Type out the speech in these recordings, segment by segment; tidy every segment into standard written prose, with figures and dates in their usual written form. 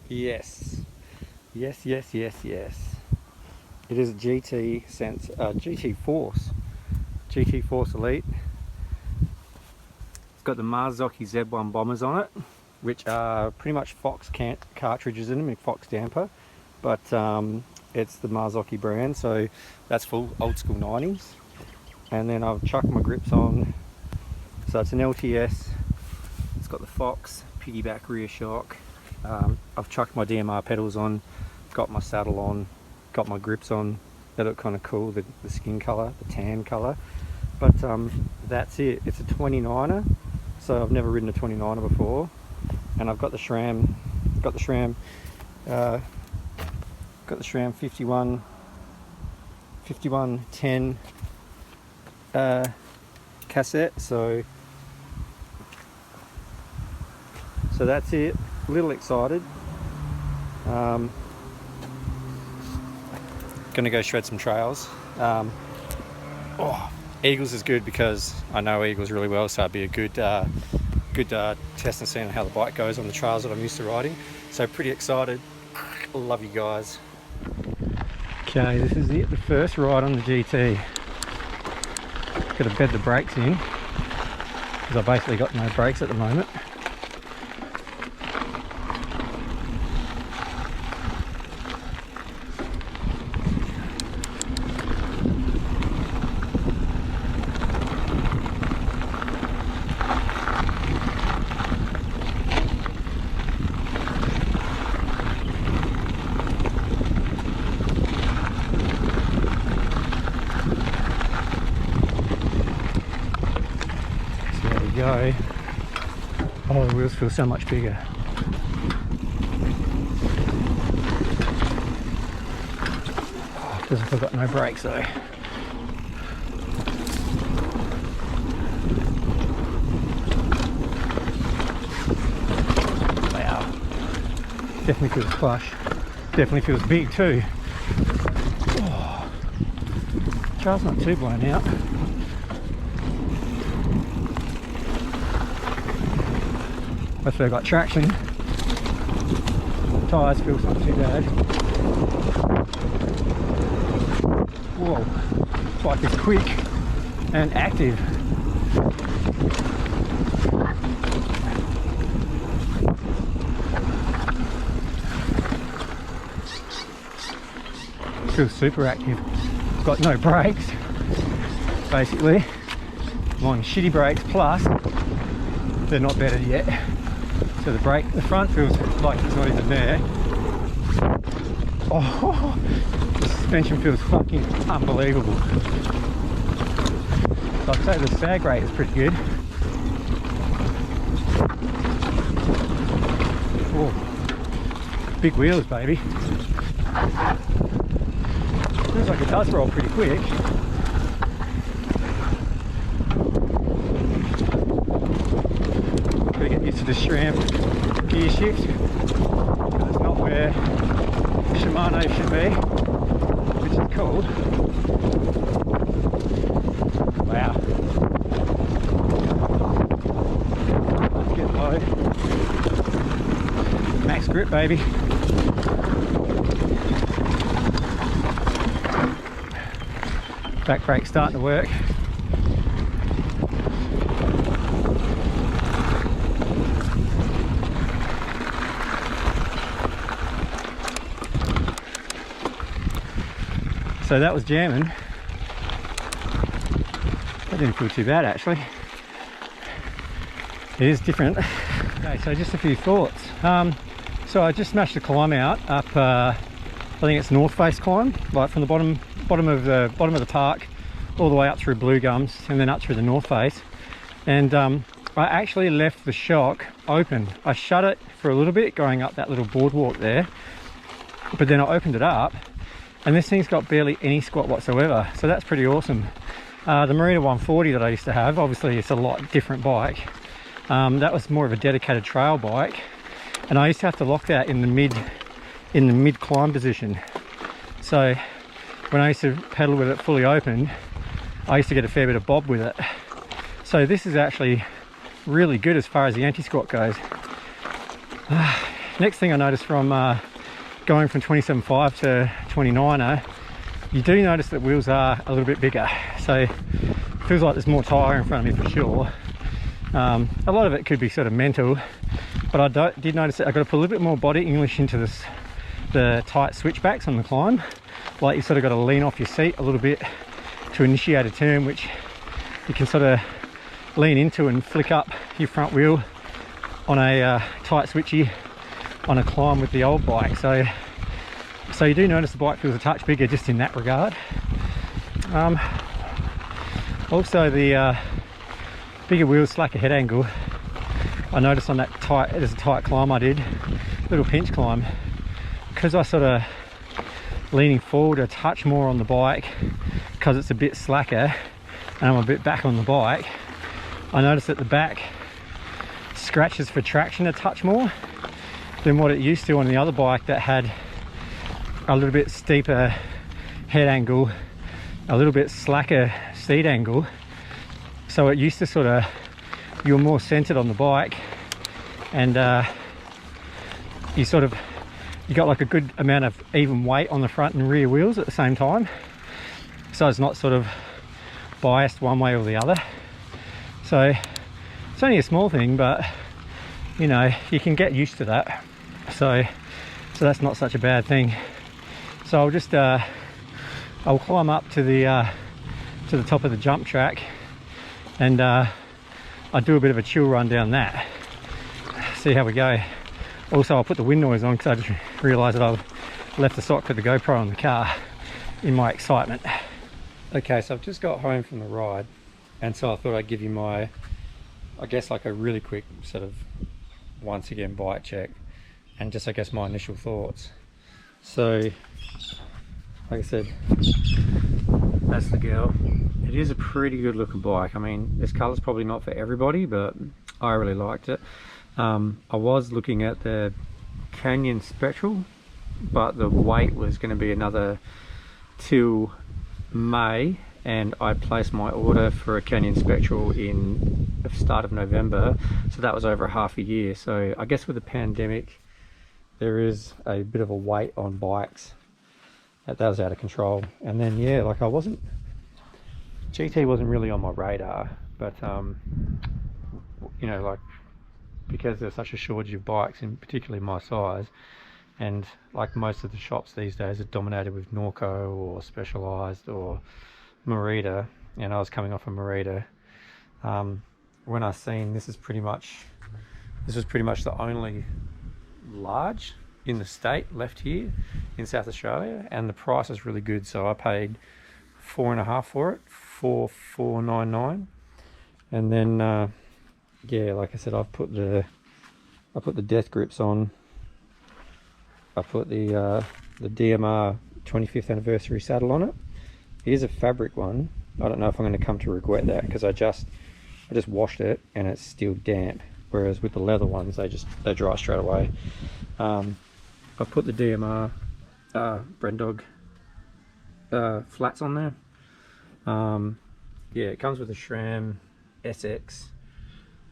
Yes. Yes, yes, yes, yes. It is a GT Sense, GT Force. GT Force Elite. It's got the Marzocchi Z1 bombers on it, which are pretty much Fox cartridges in them, in Fox damper. But it's the Marzocchi brand, so that's full old school 90s. And then I've chucked my grips on. So it's an LTS. It's got the Fox piggyback rear shock. I've chucked my DMR pedals on, got my saddle on, got my grips on. They look kind of cool, the skin colour, the tan colour. But that's it. It's a 29er, so I've never ridden a 29er before. And I've got the SRAM, got the SRAM 5110 cassette. So that's it. A little excited. Gonna go shred some trails. Eagles is good because I know Eagles really well, so it'd be a good test and seeing how the bike goes on the trails that I'm used to riding. So pretty excited. Love you guys. Okay, this is it, the first ride on the GT. Got to bed the brakes in because I basically got no brakes at the moment. Go. Oh, the wheels feel so much bigger. Feels like I've got no brakes though. Wow. Definitely feels plush. Definitely feels big too. Oh. Car's not too blown out. Hopefully I've got traction. Tyres feel not too bad. Whoa, this bike is quick and active. Feels super active. Got no brakes, basically. I'm on shitty brakes, plus they're not bedded yet. So the front feels like it's not even there. Oh, the suspension feels fucking unbelievable. So I'd say the sag rate is pretty good. Oh, big wheels, baby. Feels like it does roll pretty quick. Gotta get used to the SRAM gear shift. That's not where Shimano should be, which is cool. Wow. Get low. Max grip, baby. Back brake starting to work. So that was jamming. That didn't feel too bad actually. It is different. Okay, so just a few thoughts. So I just smashed the climb out up. I think it's North Face climb, like from the bottom of the park, all the way up through Blue Gums and then up through the North Face. And I actually left the shock open. I shut it for a little bit going up that little boardwalk there, but then I opened it up. And this thing's got barely any squat whatsoever, so that's pretty awesome. The Marina 140 that I used to have, obviously it's a lot different bike. That was more of a dedicated trail bike, and I used to have to lock that in the mid climb position. So when I used to pedal with it fully open, I used to get a fair bit of bob with it. So this is actually really good as far as the anti-squat goes. next thing I noticed from going from 27.5 to 29er, you do notice that wheels are a little bit bigger. So it feels like there's more tyre in front of me for sure. A lot of it could be sort of mental, but I did notice that I got to put a little bit more body English into this, the tight switchbacks on the climb. Like you sort of got to lean off your seat a little bit to initiate a turn, which you can sort of lean into and flick up your front wheel on a tight switchy on a climb with the old bike. So you do notice the bike feels a touch bigger just in that regard. Also the bigger wheels, slacker head angle. I noticed on that tight, it is a tight climb I did, little pinch climb, because I sort of leaning forward a touch more on the bike because it's a bit slacker and I'm a bit back on the bike. I noticed that the back scratches for traction a touch more than what it used to on the other bike that had a little bit steeper head angle, a little bit slacker seat angle. So it used to sort of, you're more centered on the bike, and you got like a good amount of even weight on the front and rear wheels at the same time. So it's not sort of biased one way or the other. So it's only a small thing, but you know, you can get used to that. So that's not such a bad thing. So I'll just I'll climb up to the top of the jump track, and I'll do a bit of a chill run down that, see how we go. Also, I'll put the wind noise on because I just realised that I've left the sock with the GoPro in the car in my excitement. Okay, so I've just got home from the ride, and so I thought I'd give you my, I guess, like a really quick sort of once again bike check, and just I guess my initial thoughts. So like I said, that's the girl. It is a pretty good looking bike. I mean, this colour's probably not for everybody, but I really liked it. I was looking at the Canyon Spectral, but the wait was going to be another till May, and I placed my order for a Canyon Spectral in the start of November, so that was over half a year. So I guess with the pandemic there is a bit of a wait on bikes. That was out of control. And then yeah, like GT wasn't really on my radar, but you know, like, because there's such a shortage of bikes, and particularly my size, and like most of the shops these days are dominated with Norco or Specialized or Merida, and I was coming off a Merida. When I seen this was pretty much the only large in the state left here in South Australia, and the price is really good. So I paid $4.5 for it, $4,499, and then yeah, like I said, I put the death grips on. I put the DMR 25th anniversary saddle on it. It is a fabric one. I don't know if I'm going to come to regret that, because I just washed it and it's still damp, whereas with the leather ones they dry straight away. I put the DMR Brendog flats on there. Yeah, it comes with a SRAM SX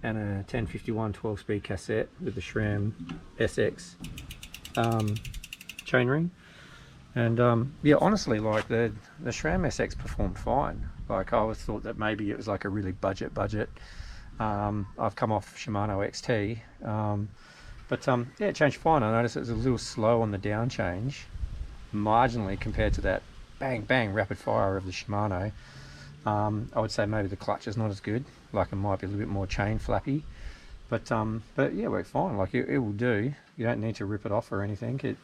and a 1051 12-speed cassette with the SRAM SX chainring. And yeah, honestly, like the SRAM SX performed fine. Like, I always thought that maybe it was like a really budget. I've come off Shimano XT, but yeah, it changed fine. I noticed it was a little slow on the down change, marginally, compared to that bang bang rapid fire of the Shimano. I would say maybe the clutch is not as good, like it might be a little bit more chain flappy, but yeah, it worked fine. Like it will do. You don't need to rip it off or anything. It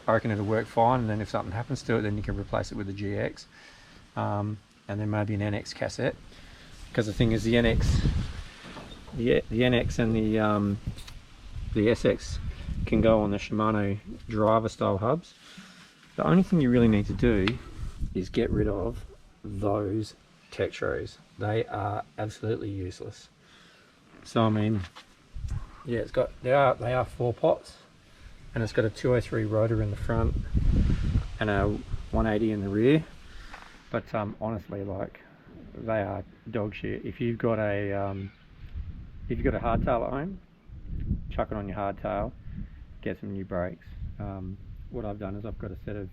I reckon it'll work fine, and then if something happens to it, then you can replace it with the GX, and then maybe an NX cassette, because the thing is, the NX and the SX can go on the Shimano driver style hubs. The only thing you really need to do is get rid of those Tektros. They are absolutely useless. So I mean, yeah, it's got, they are 4 pots, and it's got a 203 rotor in the front and a 180 in the rear. But honestly, like, they are dog shit. If you've got a hardtail at home, chuck it on your hardtail. get some new brakes. What I've done is I've got a set of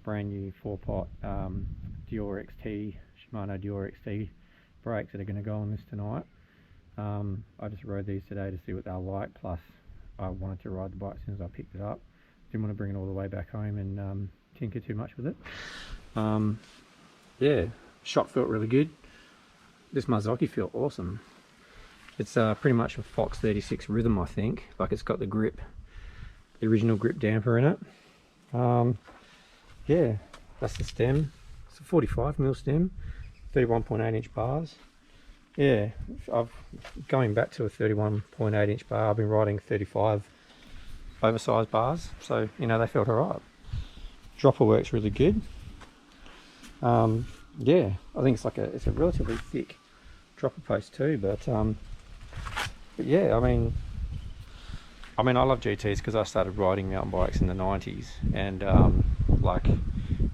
brand new 4-pot Dior XT, Shimano Dior XT brakes that are going to go on this tonight. I just rode these today to see what they're like, plus I wanted to ride the bike as soon as I picked it up. Didn't want to bring it all the way back home and tinker too much with it. Yeah, shot felt really good. This Marzocchi felt awesome. It's pretty much a Fox 36 Rhythm, I think. Like, it's got the grip, the original grip damper in it. Yeah, that's the stem. It's a 45mm stem, 31.8 inch bars. Yeah, going back to a 31.8 inch bar. I've been riding 35 oversized bars, so you know, they felt alright. Dropper works really good. Yeah, I think it's a relatively thick dropper post too, but yeah, I mean I love GTs because I started riding mountain bikes in the 90s, and like,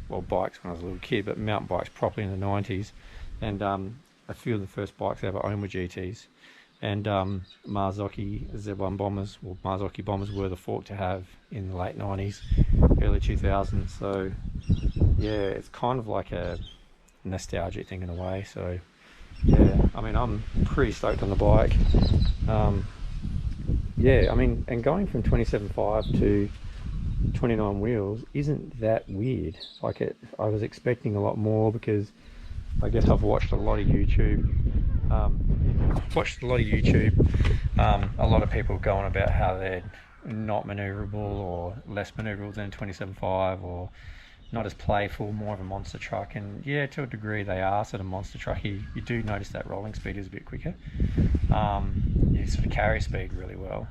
well, bikes when I was a little kid, but mountain bikes properly in the 90s, and a few of the first bikes I ever owned were GTs, and Marzocchi Z1 bombers, well, Marzocchi bombers were the fork to have in the late 90s, early 2000s, so yeah, it's kind of like a nostalgic thing in a way. So yeah, I mean, I'm pretty stoked on the bike. Yeah, I mean, and going from 27.5 to 29 wheels isn't that weird. Like, I was expecting a lot more, because I guess I've watched a lot of YouTube. A lot of people going about how they're not maneuverable or less maneuverable than 27.5, or not as playful, more of a monster truck. And yeah, to a degree they are sort of monster trucky. You do notice that rolling speed is a bit quicker. You sort of carry speed really well,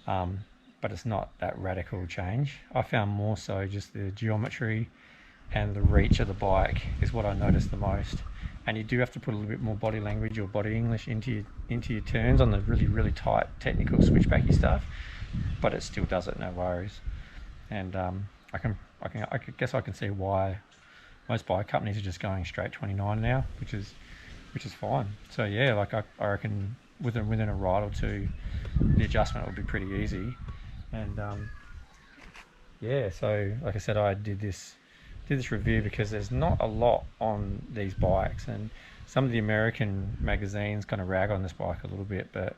but it's not that radical change. I found more so just the geometry and the reach of the bike is what I noticed the most. And you do have to put a little bit more body language or body English into your turns on the really tight technical switchbacky stuff, but it still does it, no worries. And I guess I can see why most bike companies are just going straight 29 now, which is fine. So yeah, like I reckon within a ride or two, the adjustment will be pretty easy. And yeah, so like I said, I did this review because there's not a lot on these bikes, and some of the American magazines kind of rag on this bike a little bit, but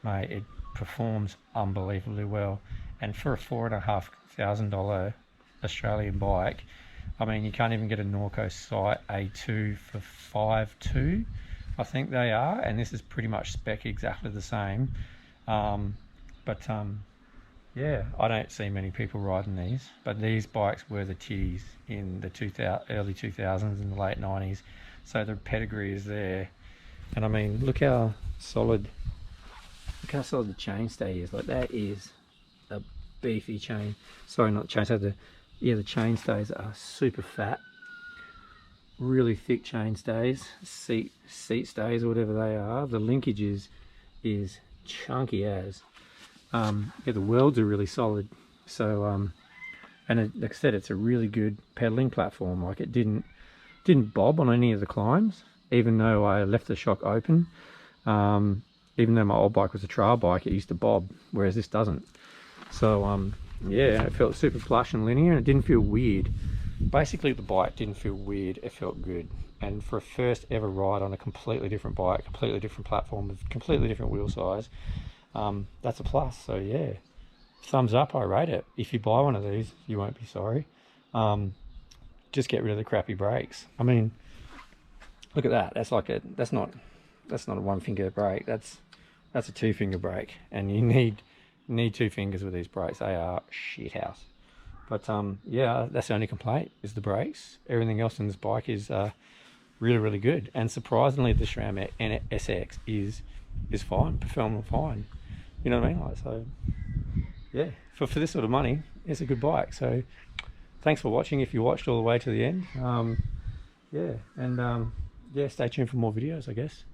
mate, it performs unbelievably well. And for a $4,500 Australian bike, I mean, you can't even get a Norco Sight A2 for 5.2, I think they are, and this is pretty much spec exactly the same. Yeah, I don't see many people riding these, but these bikes were the titties in the early 2000s and the late 90s, so the pedigree is there. And I mean, look how solid the chainstay is. Like, that is a beefy chain. Sorry, not chainstay. The chainstays are super fat, really thick chainstays, seat stays or whatever they are. The linkage is chunky as. Yeah, the welds are really solid. So and like I said, it's a really good pedaling platform. Like, it didn't bob on any of the climbs, even though I left the shock open. Even though my old bike was a trail bike, it used to bob, whereas this doesn't. So yeah, it felt super plush and linear, and it didn't feel weird. Basically, the bike didn't feel weird, it felt good. And for a first ever ride on a completely different bike, completely different platform with completely different wheel size, that's a plus. So yeah, thumbs up, I rate it. If you buy one of these, you won't be sorry. Just get rid of the crappy brakes. I mean, look at that. That's not a 1-finger brake. That's a 2-finger brake, and you need 2 fingers with these brakes. They are shit house. But yeah, that's the only complaint, is the brakes. Everything else in this bike is really good. And surprisingly, the SRAM SX is fine, performing fine. You know what I mean? Like, so yeah, for this sort of money, it's a good bike. So thanks for watching, if you watched all the way to the end. Yeah, and yeah, stay tuned for more videos, I guess.